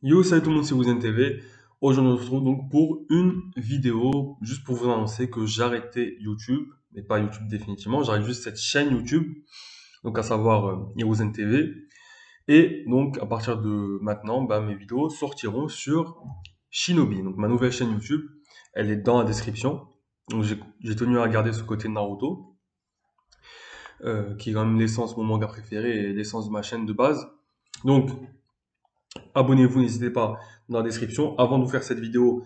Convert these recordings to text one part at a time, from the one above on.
Yo, salut tout le monde, c'est Woozen TV. Aujourd'hui, on se retrouve donc pour une vidéo, juste pour vous annoncer que j'ai arrêté YouTube, mais pas YouTube définitivement, j'arrête juste cette chaîne YouTube, donc à savoir Woozen TV. Et donc, à partir de maintenant, bah, mes vidéos sortiront sur Shinobi, donc ma nouvelle chaîne YouTube. Elle est dans la description. Donc, j'ai tenu à garder ce côté Naruto, qui est quand même l'essence de mon manga préféré et l'essence de ma chaîne de base. Donc, abonnez-vous, n'hésitez pas dans la description. Avant de vous faire cette vidéo,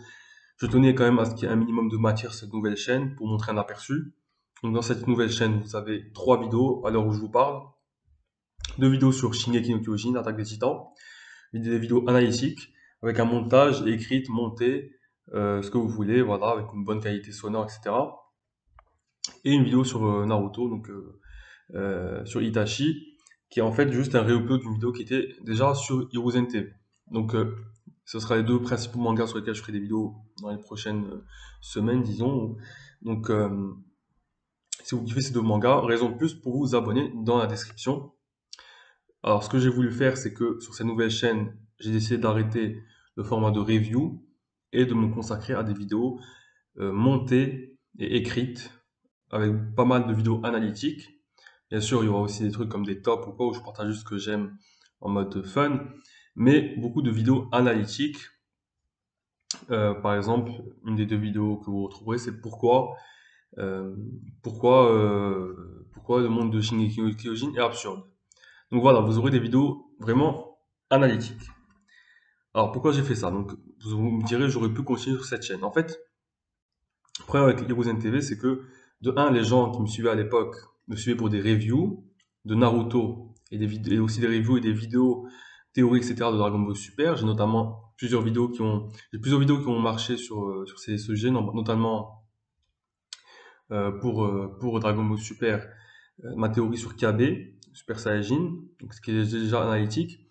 je tenais quand même à ce qu'il y ait un minimum de matière sur cette nouvelle chaîne pour montrer un aperçu. Donc dans cette nouvelle chaîne, vous avez trois vidéos à l'heure où je vous parle. Deux vidéos sur Shingeki no Kyojin, Attaque des Titans. Des vidéos analytiques avec un montage écrit, monté, ce que vous voulez, voilà, avec une bonne qualité sonore, etc. Et une vidéo sur Naruto, donc sur Itachi, qui est en fait juste un réupload d'une vidéo qui était déjà sur Hiruzen TV. Donc ce sera les deux principaux mangas sur lesquels je ferai des vidéos dans les prochaines semaines, disons. Donc si vous kiffez ces deux mangas, raison de plus pour vous abonner dans la description. Alors ce que j'ai voulu faire, c'est que sur cette nouvelle chaîne, j'ai décidé d'arrêter le format de review et de me consacrer à des vidéos montées et écrites avec pas mal de vidéos analytiques. Bien sûr, il y aura aussi des trucs comme des tops ou quoi, où je partage juste ce que j'aime en mode fun, mais beaucoup de vidéos analytiques. Par exemple, une des deux vidéos que vous retrouverez, c'est euh, pourquoi le monde de Shingeki no Kyojin est absurde. Donc voilà, vous aurez des vidéos vraiment analytiques. Alors pourquoi j'ai fait ça? Donc vous me direz, j'aurais pu continuer sur cette chaîne. En fait, le problème avec Hiruzen TV, c'est que de un, les gens qui me suivaient à l'époque me suivaient pour des reviews de Naruto et aussi des reviews et des vidéos théoriques, etc. de Dragon Ball Super. J'ai plusieurs vidéos qui ont marché sur ces sujets, notamment pour Dragon Ball Super, ma théorie sur KB, Super Saiyajin, donc ce qui est déjà analytique,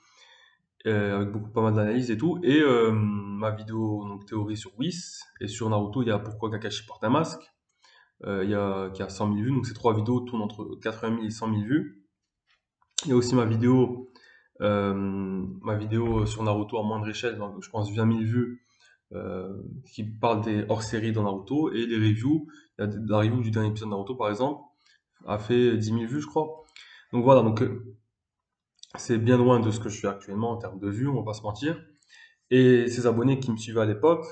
avec pas mal d'analyses et tout, et ma vidéo donc théorie sur Whis et sur Naruto, il y a pourquoi Kakashi porte un masque. Qui a 100 000 vues. Donc ces trois vidéos tournent entre 80 000 et 100 000 vues. Il y a aussi ma vidéo sur Naruto à moindre échelle, donc je pense 20 000 vues, qui parle des hors-séries dans Naruto. Et les reviews, il y a la review du dernier épisode de Naruto par exemple, a fait 10 000 vues je crois. Donc voilà, donc c'est bien loin de ce que je suis actuellement en termes de vues, on va pas se mentir. Et ces abonnés qui me suivaient à l'époque,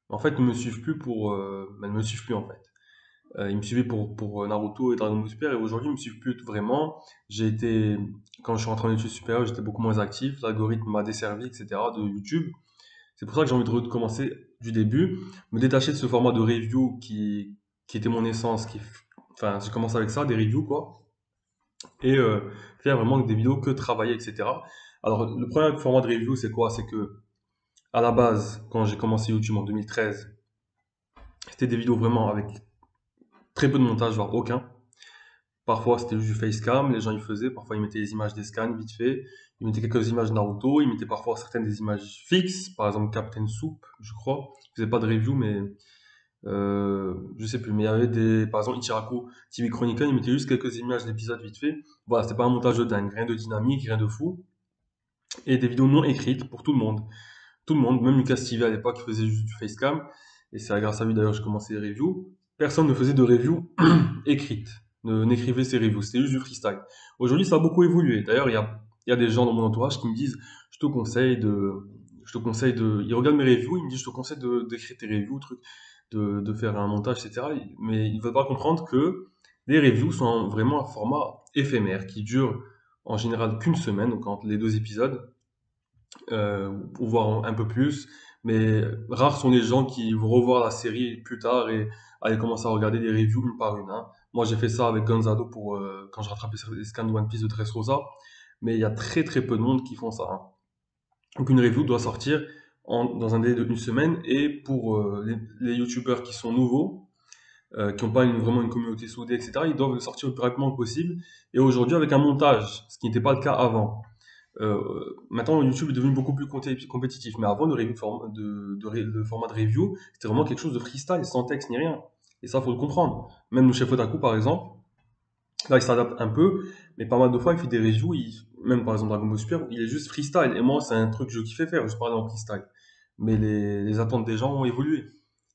en fait, ne me suivent plus ne me suivent plus en fait. Ils me suivaient pour Naruto et Dragon Ball Super et aujourd'hui ils me suivent plus vraiment. Quand je suis rentré en études supérieures, j'étais beaucoup moins actif, l'algorithme m'a desservi, etc. de YouTube. C'est pour ça que j'ai envie de recommencer du début, me détacher de ce format de review qui était mon essence, enfin j'ai commencé avec ça, des reviews quoi, et faire vraiment des vidéos que travailler, etc. Alors le premier format de review c'est quoi? C'est que à la base, quand j'ai commencé YouTube en 2013, c'était des vidéos vraiment avec très peu de montage, voire aucun. Parfois, c'était juste du facecam, les gens y faisaient. Parfois, ils mettaient les images des scans vite fait. Ils mettaient quelques images de Naruto. Ils mettaient parfois certaines des images fixes. Par exemple, Captain Soup, je crois. Je faisais pas de review, mais je sais plus. Mais il y avait par exemple, Ichiraku TV Chronicle, ils mettaient juste quelques images d'épisodes vite fait. Voilà, c'était pas un montage de dingue. Rien de dynamique, rien de fou. Et des vidéos non écrites pour tout le monde. Tout le monde, même Lucas TV à l'époque, il faisait juste du facecam. Et c'est grâce à lui d'ailleurs que je commençais les reviews. Personne ne faisait de review écrite. N'écrivez ses reviews. C'était juste du freestyle. Aujourd'hui, ça a beaucoup évolué. D'ailleurs, il y a des gens dans mon entourage qui me disent, je te conseille de, ils regardent mes reviews, ils me disent, je te conseille d'écrire tes reviews, de faire un montage, etc. Mais ils ne veulent pas comprendre que les reviews sont vraiment un format éphémère qui dure en général qu'une semaine, donc entre les deux épisodes, ou voir un peu plus. Mais rares sont les gens qui vont revoir la série plus tard et aller commencer à regarder les reviews une par une, hein. Moi, j'ai fait ça avec Gonzalo quand je rattrapais les scans de One Piece de Dressrosa, mais il y a très très peu de monde qui font ça, hein. Donc une review doit sortir dans un délai de une semaine et pour les youtubeurs qui sont nouveaux, qui n'ont pas vraiment une communauté soudée, etc., ils doivent le sortir le plus rapidement possible et aujourd'hui avec un montage, ce qui n'était pas le cas avant. Maintenant, YouTube est devenu beaucoup plus compétitif, mais avant, le format de review, c'était vraiment quelque chose de freestyle, sans texte ni rien. Et ça, faut le comprendre. Même le chef Otaku, par exemple, Là, il s'adapte un peu, mais pas mal de fois, il fait des reviews, même par exemple Dragon Ball Super, il est juste freestyle. Et moi, c'est un truc que je kiffais faire, juste parler en freestyle. Mais les attentes des gens ont évolué.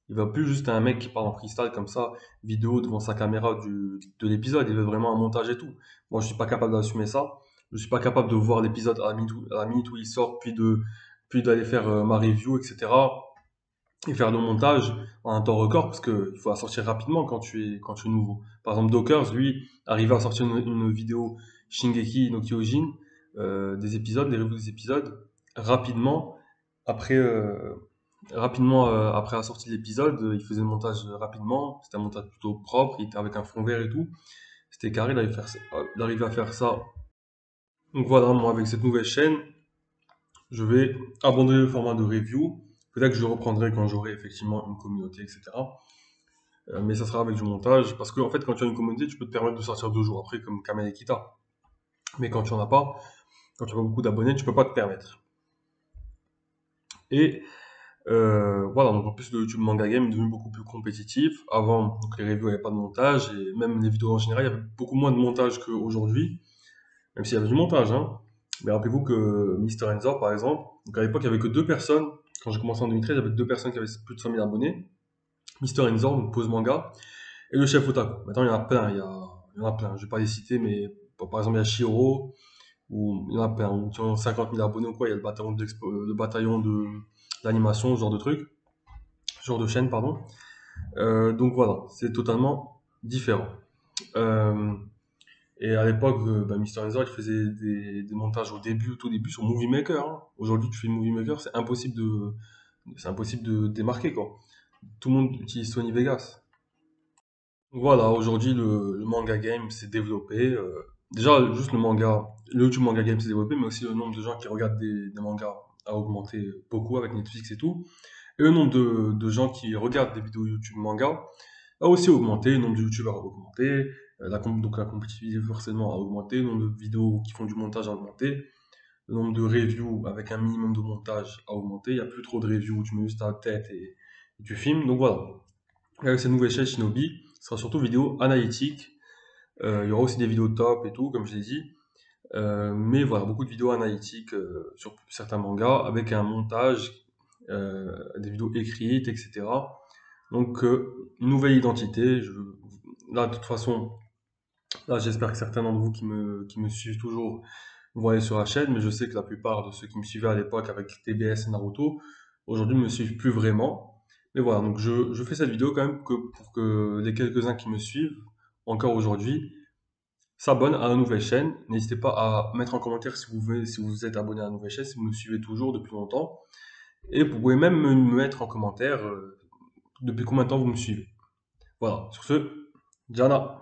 Il va plus juste un mec qui parle en freestyle comme ça, vidéo devant sa caméra de l'épisode. Il veut vraiment un montage et tout. Moi, je suis pas capable d'assumer ça. Je suis pas capable de voir l'épisode à la minute où il sort, puis d'aller faire ma review, etc. Et faire le montage en un temps record parce que il faut la sortir rapidement quand tu es nouveau. Par exemple, Dockers, lui, arrivait à sortir une vidéo Shingeki no Kyojin, des épisodes, des reviews des épisodes, rapidement, après, après la sortie de l'épisode, il faisait le montage rapidement, c'était un montage plutôt propre, il était avec un fond vert et tout, c'était carré d'arriver à faire ça. Donc voilà, moi avec cette nouvelle chaîne, je vais abandonner le format de review. Peut-être que je le reprendrai quand j'aurai effectivement une communauté, etc. Mais ça sera avec du montage. Parce que, en fait, quand tu as une communauté, tu peux te permettre de sortir 2 jours après, comme Kamel et Kita. Mais quand tu en as pas, quand tu n'as pas beaucoup d'abonnés, tu peux pas te permettre. Et voilà, donc en plus, le YouTube Manga Game est devenu beaucoup plus compétitif. Avant, donc, les reviews, il n'y avait pas de montage. Et même les vidéos en général, il y avait beaucoup moins de montage qu'aujourd'hui. Même s'il y avait du montage, hein. Mais rappelez-vous que Mister Enzor, par exemple, donc à l'époque, il n'y avait que deux personnes. Quand j'ai commencé en 2013, il y avait deux personnes qui avaient plus de 100 000 abonnés. Mister Enzor, donc Pose Manga, et le chef Otaku. Maintenant, il y en a plein, il y en a plein. Je vais pas les citer, mais par exemple, il y a Shiro, ou il y en a plein, ou qui ont 50 000 abonnés ou quoi. Il y a le bataillon d'animation, ce genre de truc, ce genre de chaîne, pardon. Donc voilà, c'est totalement différent. Euh, et à l'époque, Mister Enzor, il faisait des montages au tout début sur Movie Maker, hein. Aujourd'hui, tu fais Movie Maker, c'est impossible de démarquer, quoi. Tout le monde utilise Sony Vegas. Voilà, aujourd'hui, le manga game s'est développé. Déjà, juste le YouTube manga game s'est développé, mais aussi le nombre de gens qui regardent des mangas a augmenté beaucoup avec Netflix et tout. Et le nombre de gens qui regardent des vidéos YouTube manga a aussi augmenté, le nombre de YouTubeurs a augmenté, donc la compétitivité forcément a augmenté, le nombre de vidéos qui font du montage a augmenté, le nombre de reviews avec un minimum de montage a augmenté, il n'y a plus trop de reviews où tu mets juste ta tête et tu filmes. Donc voilà, avec cette nouvelle chaîne Shinobi, ce sera surtout vidéo analytique. Il y aura aussi des vidéos top et tout, comme je l'ai dit. Mais voilà, beaucoup de vidéos analytiques sur certains mangas avec un montage, des vidéos écrites, etc. Donc, une nouvelle identité. Là, de toute façon, là, j'espère que certains d'entre vous qui me suivent toujours vont aller sur la chaîne, mais je sais que la plupart de ceux qui me suivaient à l'époque avec TBS et Naruto, aujourd'hui ne me suivent plus vraiment. Mais voilà, donc je fais cette vidéo quand même pour que les quelques-uns qui me suivent encore aujourd'hui s'abonnent à la nouvelle chaîne. N'hésitez pas à mettre en commentaire si vous êtes abonné à la nouvelle chaîne, si vous me suivez toujours depuis longtemps. Et vous pouvez même me mettre en commentaire depuis combien de temps vous me suivez. Voilà, sur ce, Diana.